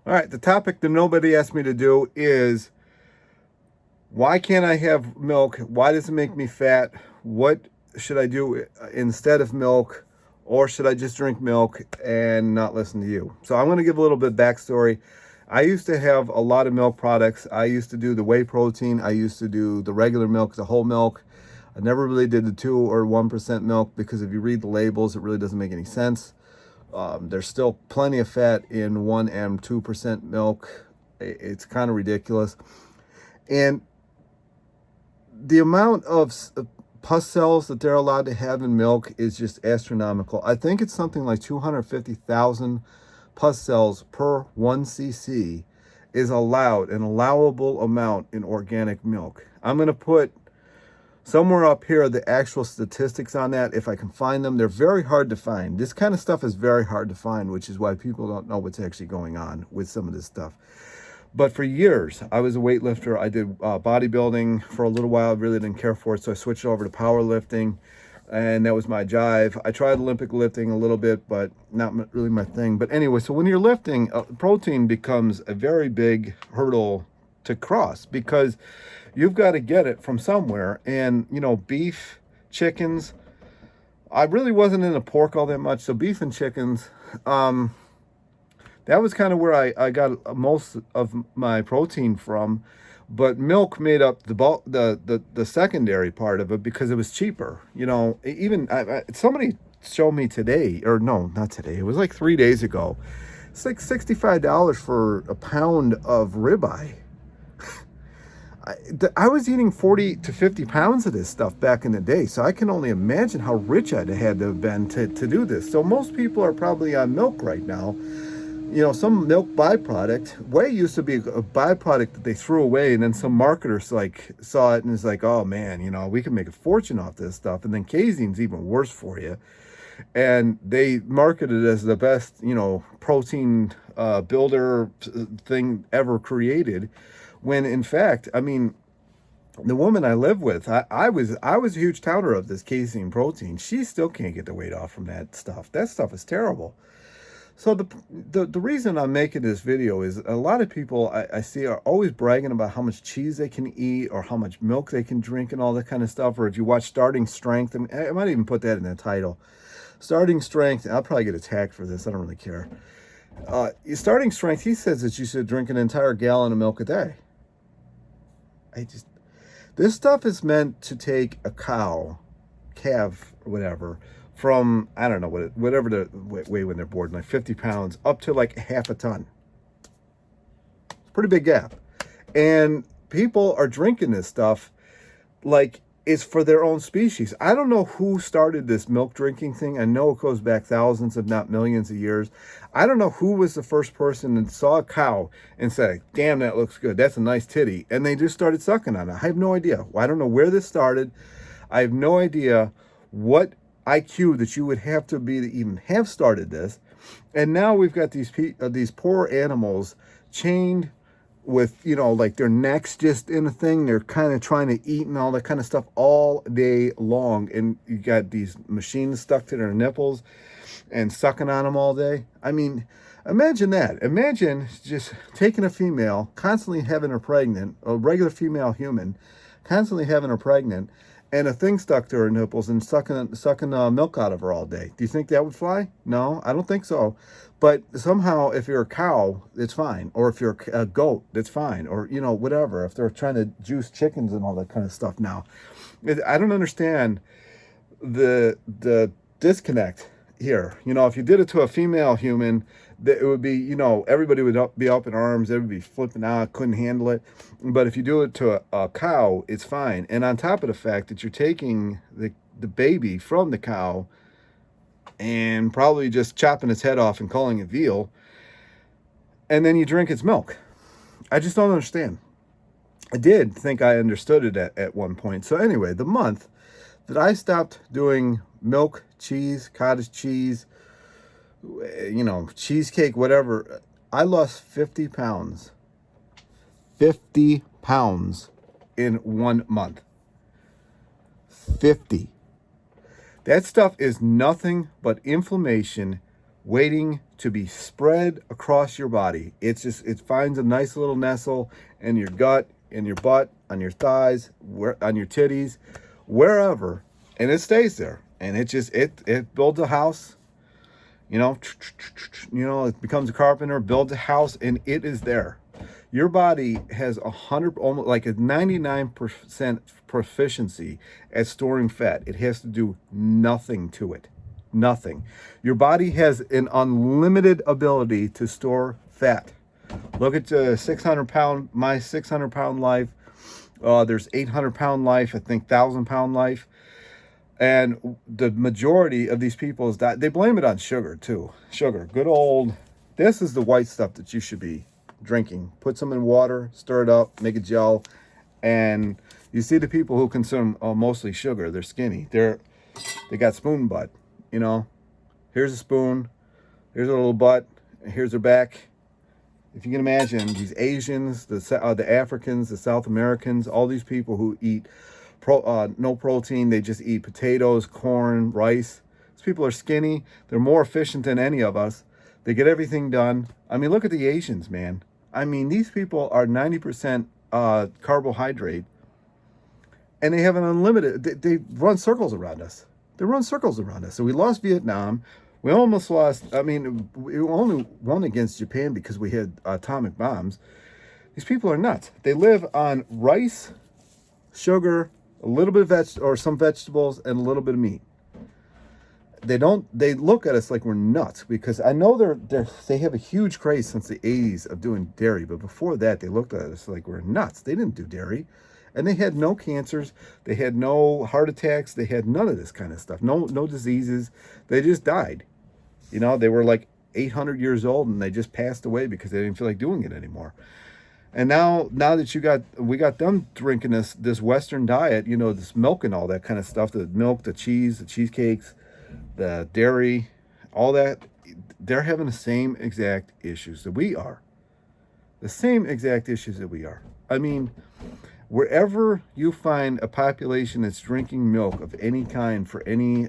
All right, the topic that nobody asked me to do is why can't I have milk? Why does it make me fat? What should I do instead of milk? Or should I just drink milk and not listen to you? So I'm going to give a little bit of backstory. I used to have a lot of milk products. I used to do the whey protein. I used to do the regular milk, the whole milk. I never really did the 2 or 1% milk because if you read the labels, it really doesn't make any sense. There's still plenty of fat in 1 and 2% milk. It's kind of ridiculous. And the amount of pus cells that they're allowed to have in milk is just astronomical. I think it's something like 250,000 pus cells per 1 cc is allowed, an allowable amount in organic milk. I'm going to put somewhere up here the actual statistics on that if I can find them. They're very hard to find. This kind of stuff is very hard to find, which is why people don't know what's actually going on with some of this stuff. But for years, I was a weightlifter. I did bodybuilding for a little while. I really didn't care for it, so I switched over to powerlifting, and that was my jive. I tried Olympic lifting a little bit, but not really my thing. But anyway, so when you're lifting, protein becomes a very big hurdle to cross because you've got to get it from somewhere. And, beef, chickens, I really wasn't into pork all that much, so beef and chickens, that was kind of where I got most of my protein from, but milk made up the secondary part of it because it was cheaper. Even somebody showed me today, or no, not today. It was like 3 days ago. It's like $65 for a pound of ribeye. I was eating 40 to 50 pounds of this stuff back in the day, so I can only imagine how rich I'd had to have been to do this. So most people are probably on milk right now. Some milk byproduct. Whey used to be a byproduct that they threw away, and then some marketers saw it and is like, oh man, we can make a fortune off this stuff. And then casein's even worse for you. And they marketed it as the best, protein builder thing ever created. When in fact, the woman I live with, I was a huge touter of this casein protein. She still can't get the weight off from that stuff. That stuff is terrible. So the reason I'm making this video is a lot of people I see are always bragging about how much cheese they can eat or how much milk they can drink and all that kind of stuff. Or if you watch Starting Strength, and I might even put that in the title. Starting Strength, I'll probably get attacked for this. I don't really care. Starting Strength, he says that you should drink an entire gallon of milk a day. This stuff is meant to take a calf, or whatever, from, I don't know, whatever the weigh when they're born, like 50 pounds, up to like half a ton. It's a pretty big gap. And people are drinking this stuff like it's for their own species. I don't know who started this milk drinking thing. I know it goes back thousands, if not millions of years. I don't know who was the first person that saw a cow and said, damn, that looks good. That's a nice titty. And they just started sucking on it. I have no idea. I don't know where this started. I have no idea what IQ that you would have to be to even have started this. And now we've got these poor animals chained with, like their necks just in a thing. They're kind of trying to eat and all that kind of stuff all day long. And you got these machines stuck to their nipples and sucking on them all day. Imagine that. Imagine just taking a female, constantly having her pregnant, a regular female human, constantly having her pregnant, and a thing stuck to her nipples and sucking milk out of her all day. Do you think that would fly? No, I don't think so. But somehow, if you're a cow, it's fine. Or if you're a goat, it's fine. Or, whatever. If they're trying to juice chickens and all that kind of stuff now. I don't understand the disconnect here. If you did it to a female human, it would be, everybody would be up in arms. Everybody would be flipping out, couldn't handle it. But if you do it to a cow, it's fine. And on top of the fact that you're taking the baby from the cow and probably just chopping its head off and calling it veal, and then you drink its milk. I just don't understand. I did think I understood it at one point. So anyway, the month that I stopped doing milk, cheese, cottage cheese, cheesecake, whatever, I lost 50 pounds. 50 pounds in 1 month. 50. That stuff is nothing but inflammation waiting to be spread across your body. It's just, it finds a nice little nestle in your gut, in your butt, on your thighs, on your titties, wherever, and it stays there. And it just, it builds a house, it becomes a carpenter, builds a house, and it is there. Your body has 100, almost like a 99% proficiency at storing fat. It has to do nothing to it. Nothing. Your body has an unlimited ability to store fat. Look at my 600-pound life. There's 800-pound life, I think 1,000-pound life. And the majority of these people is that they blame it on sugar too. Sugar, good old, this is the white stuff that you should be drinking. Put some in water, stir it up, make a gel. And you see the people who consume mostly sugar, they're skinny. They got spoon butt. Here's a spoon, here's a little butt, here's her back. If you can imagine, these Asians, the Africans, the South Americans, all these people who eat no protein, they just eat potatoes, corn, rice. These people are skinny. They're more efficient than any of us. They get everything done. I mean, look at the Asians, man. I mean, these people are 90% carbohydrate, and they have an unlimited, they run circles around us. So we lost Vietnam. We almost lost, we only won against Japan because we had atomic bombs. These people are nuts. They live on rice, sugar, a little bit of some vegetables, and a little bit of meat. They look at us like we're nuts, because I know they have a huge craze since the 80s of doing dairy, but before that they looked at us like we're nuts. They didn't do dairy. And they had no cancers, they had no heart attacks, they had none of this kind of stuff, no diseases. They just died. They were like 800 years old, and they just passed away because they didn't feel like doing it anymore. And now that we got them drinking this Western diet, this milk and all that kind of stuff, the milk, the cheese, the cheesecakes, the dairy, all that, they're having the same exact issues that we are. I mean, wherever you find a population that's drinking milk of any kind for any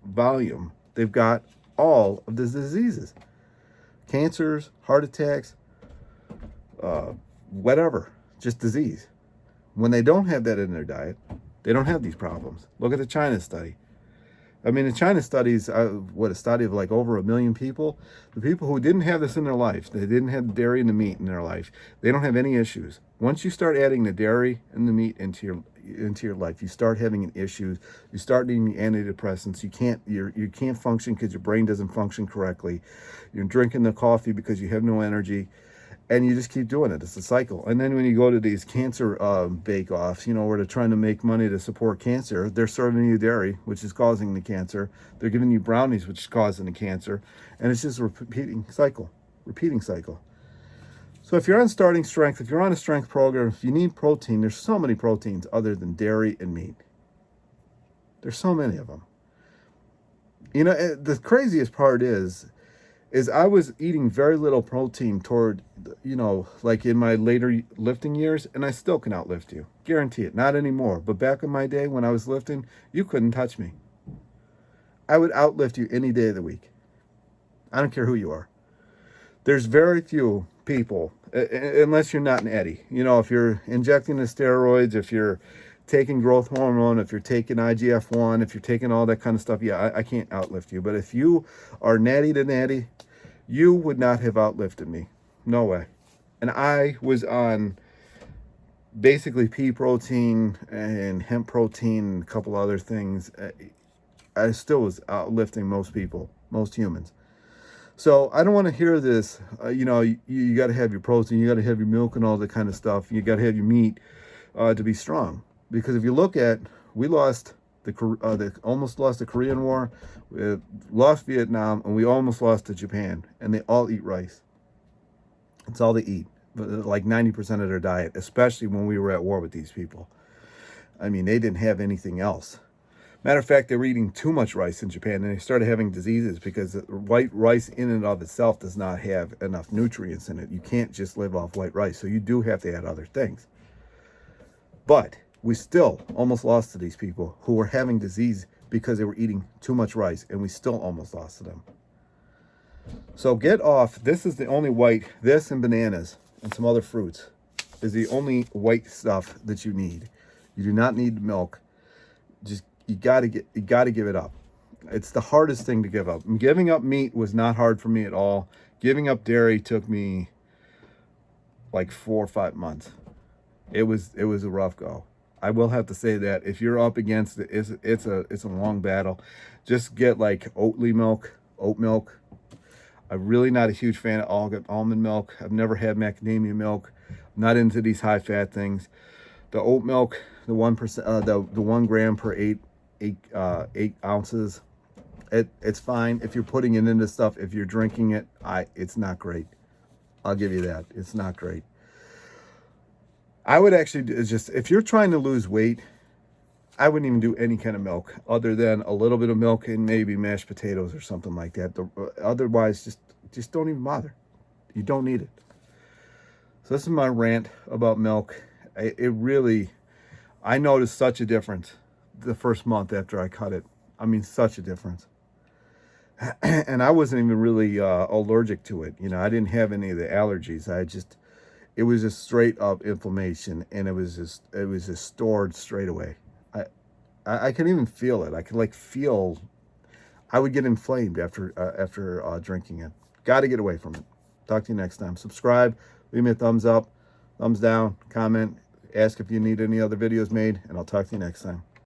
volume, they've got all of the diseases, cancers, heart attacks, whatever, just disease. When they don't have that in their diet, they don't have these problems. Look at the China study. The China studies, a study of like over 1 million people. The people who didn't have this in their life, they didn't have the dairy and the meat in their life, they don't have any issues. Once you start adding the dairy and the meat into your life, you start having issues. You start needing antidepressants. You can't function because your brain doesn't function correctly. You're drinking the coffee because you have no energy. And you just keep doing it. It's a cycle. And then when you go to these cancer bake-offs, where they're trying to make money to support cancer, they're serving you dairy, which is causing the cancer. They're giving you brownies, which is causing the cancer. And it's just a repeating cycle. So if you're on starting strength, if you're on a strength program, if you need protein, there's so many proteins other than dairy and meat. There's so many of them. The craziest part is I was eating very little protein toward, like in my later lifting years, and I still can outlift you. Guarantee it. Not anymore. But back in my day when I was lifting, you couldn't touch me. I would outlift you any day of the week. I don't care who you are. There's very few people, unless you're not an Eddie. If you're injecting the steroids, if you're taking growth hormone, if you're taking IGF-1, if you're taking all that kind of stuff, yeah, I can't outlift you. But if you are natty to natty, you would not have outlifted me. No way. And I was on basically pea protein and hemp protein and a couple other things. I still was outlifting most people, most humans. So I don't want to hear this, you got to have your protein, you got to have your milk and all that kind of stuff. You got to have your meat to be strong. Because if you look at, we lost almost lost the Korean War, we lost Vietnam, and we almost lost to Japan. And they all eat rice. It's all they eat, like 90% of their diet, especially when we were at war with these people. They didn't have anything else. Matter of fact, they were eating too much rice in Japan, and they started having diseases because white rice in and of itself does not have enough nutrients in it. You can't just live off white rice, so you do have to add other things. But we still almost lost to these people who were having disease because they were eating too much rice, and we still almost lost to them. So get off. This is the only white. This and bananas and some other fruits is the only white stuff that you need. You do not need milk. Just you gotta give it up. It's the hardest thing to give up. And giving up meat was not hard for me at all. Giving up dairy took me like 4 or 5 months. It was a rough go. I will have to say that if you're up against it, it's a long battle. Just get like oatly milk, oat milk. I'm really not a huge fan of almond milk. I've never had macadamia milk. I'm not into these high fat things. The oat milk, the 1%, the 1 gram per 8 ounces. It's fine if you're putting it into stuff. If you're drinking it, it's not great. I'll give you that. It's not great. I would actually just, if you're trying to lose weight, I wouldn't even do any kind of milk other than a little bit of milk and maybe mashed potatoes or something like that. Otherwise, just don't even bother. You don't need it. So this is my rant about milk. I noticed such a difference the first month after I cut it. I mean, such a difference. And I wasn't even really allergic to it. You know, I didn't have any of the allergies. It was just straight up inflammation, and it was just stored straight away. I could even feel it. I could like feel. I would get inflamed after drinking it. Got to get away from it. Talk to you next time. Subscribe. Leave me a thumbs up, thumbs down, comment, ask if you need any other videos made, and I'll talk to you next time.